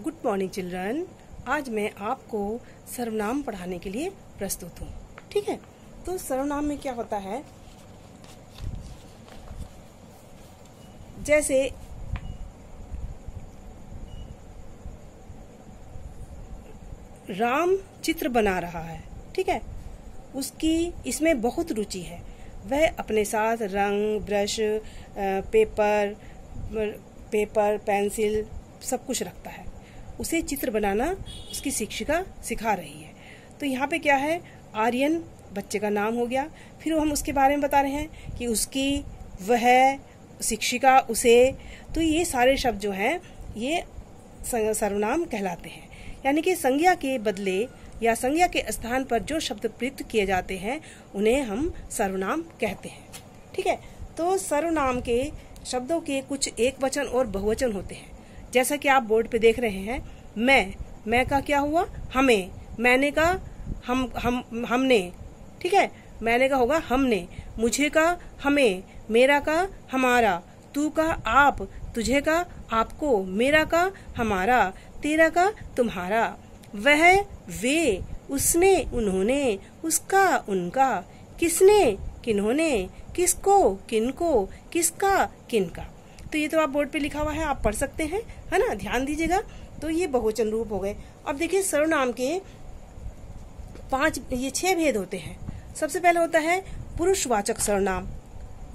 Good morning children. आज मैं आपको सर्वनाम पढ़ाने के लिए प्रस्तुत हूँ। ठीक है, तो सर्वनाम में क्या होता है, जैसे राम चित्र बना रहा है, ठीक है, उसकी इसमें बहुत रुचि है। वह अपने साथ रंग, ब्रश, पेपर, पेंसिल सब कुछ रखता है। उसे चित्र बनाना उसकी शिक्षिका सिखा रही है। तो यहाँ पे क्या है, आर्यन बच्चे का नाम हो गया। फिर हम उसके बारे में बता रहे हैं कि उसकी, वह, शिक्षिका, उसे। तो ये सारे शब्द जो हैं ये सर्वनाम कहलाते हैं। यानी कि संज्ञा के बदले या संज्ञा के स्थान पर जो शब्द प्रयुक्त किए जाते हैं उन्हें हम सर्वनाम कहते हैं। ठीक है, तो सर्वनाम के शब्दों के कुछ एक वचन और बहुवचन होते हैं। जैसा कि आप बोर्ड पे देख रहे हैं, मैं का क्या हुआ, हमें, मैंने का हमने, ठीक है, मैंने का होगा हमने, मुझे का हमें, मेरा का हमारा, तू का आप, तुझे का आपको, मेरा का हमारा, तेरा का तुम्हारा, वह, वे, उसने, उन्होंने, उसका, उनका, किसने, किन्होंने, किसको, किनको, किसका, किनका। तो ये तो आप बोर्ड पे लिखा हुआ है, आप पढ़ सकते हैं, है ना, ध्यान दीजिएगा। तो ये बहुवचन रूप हो गए। अब देखिए सर्वनाम के 6 भेद होते हैं। सबसे पहले होता है पुरुषवाचक सर्वनाम,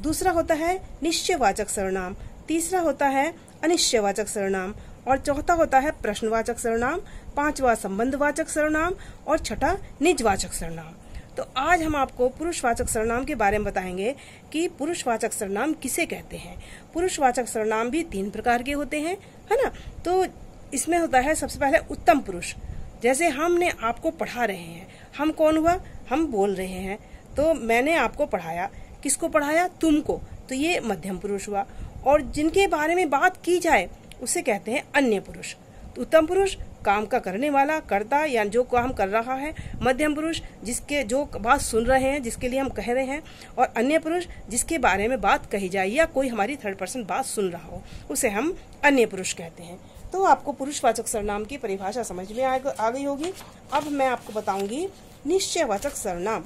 दूसरा होता है निश्चयवाचक सर्वनाम, तीसरा होता है अनिश्चयवाचक सर्वनाम, और चौथा होता है प्रश्नवाचक सर्वनाम, पांचवा संबंधवाचक सर्वनाम और छठा निजवाचक सर्वनाम। तो आज हम आपको पुरुषवाचक सर्वनाम के बारे में बताएंगे कि पुरुषवाचक सर्वनाम किसे कहते हैं। पुरुषवाचक सर्वनाम भी 3 प्रकार के होते हैं, है ना। तो इसमें होता है सबसे पहले उत्तम पुरुष। जैसे हमने आपको पढ़ा रहे हैं, हम कौन हुआ, हम बोल रहे हैं। तो मैंने आपको पढ़ाया, किसको पढ़ाया, तुमको, तो ये मध्यम पुरुष हुआ। और जिनके बारे में बात की जाए उसे कहते हैं अन्य पुरुष। तो उत्तम पुरुष काम का करने वाला, कर्ता या जो काम कर रहा है। मध्यम पुरुष जिसके जो बात सुन रहे हैं, जिसके लिए हम कह रहे हैं। और अन्य पुरुष जिसके बारे में बात कही जाए या कोई हमारी थर्ड पर्सन बात सुन रहा हो, उसे हम अन्य पुरुष कहते हैं। तो आपको पुरुषवाचक सर्वनाम की परिभाषा समझ में आ गई होगी। अब मैं आपको बताऊंगी निश्चयवाचक सर्वनाम।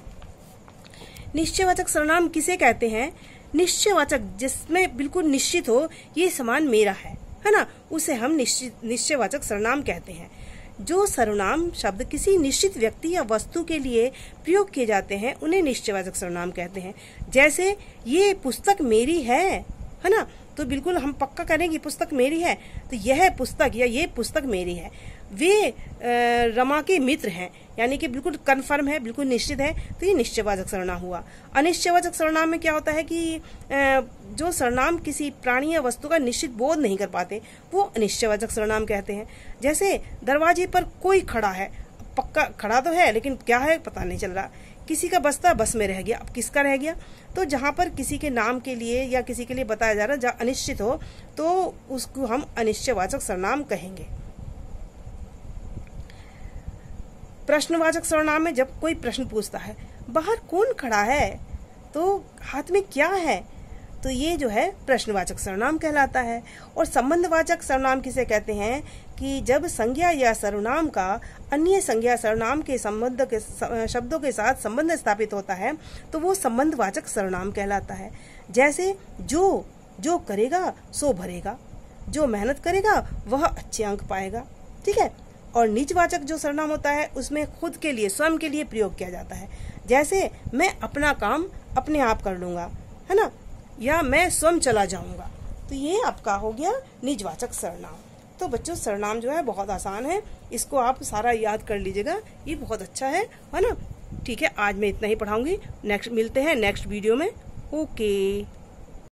निश्चयवाचक सर्वनाम किसे कहते हैं, निश्चयवाचक जिसमें बिल्कुल निश्चित हो ये सामान मेरा है ना, उसे हम निश्चयवाचक सर्वनाम कहते हैं। जो सर्वनाम शब्द किसी निश्चित व्यक्ति या वस्तु के लिए प्रयोग किए जाते हैं उन्हें निश्चयवाचक सर्वनाम कहते हैं। जैसे ये पुस्तक मेरी है ना, तो बिल्कुल हम पक्का करें कि पुस्तक मेरी है, तो यह पुस्तक या ये पुस्तक मेरी है। वे रमा के मित्र हैं, यानी कि बिल्कुल कन्फर्म है, बिल्कुल निश्चित है, तो ये निश्चयवाचक सर्वनाम हुआ। अनिश्चयवाचक सर्वनाम में क्या होता है कि जो सर्वनाम किसी प्राणी या वस्तु का निश्चित बोध नहीं कर पाते, वो अनिश्चयवाचक सर्वनाम कहते हैं। जैसे दरवाजे पर कोई खड़ा है, पक्का खड़ा तो है लेकिन क्या है पता नहीं चल रहा। किसी का बस्ता बस में रह गया, अब किसका रह गया। तो जहां पर किसी के नाम के लिए या किसी के लिए बताया जा रहा है, जहाँ अनिश्चित हो, तो उसको हम अनिश्चयवाचक सर्वनाम कहेंगे। प्रश्नवाचक सर्वनाम में जब कोई प्रश्न पूछता है, बाहर कौन खड़ा है, तो हाथ में क्या है, तो ये जो है प्रश्नवाचक सर्वनाम कहलाता है। और संबंधवाचक सर्वनाम किसे कहते हैं कि जब संज्ञा या सर्वनाम का अन्य संज्ञा सर्वनाम के संबंध के शब्दों के साथ संबंध स्थापित होता है, तो वो संबंधवाचक सर्वनाम कहलाता है। जैसे जो करेगा सो भरेगा, जो मेहनत करेगा वह अच्छे अंक पाएगा, ठीक है। और निजवाचक जो सर्वनाम होता है उसमें खुद के लिए, स्वयं के लिए प्रयोग किया जाता है। जैसे मैं अपना काम अपने आप कर लूंगा, है ना, या मैं स्वयं चला जाऊंगा, तो ये आपका हो गया निजवाचक सर्वनाम। तो बच्चों सर्वनाम जो है बहुत आसान है, इसको आप सारा याद कर लीजिएगा, ये बहुत अच्छा है ना। ठीक है, आज मैं इतना ही पढ़ाऊंगी, नेक्स्ट मिलते हैं नेक्स्ट वीडियो में। ओके।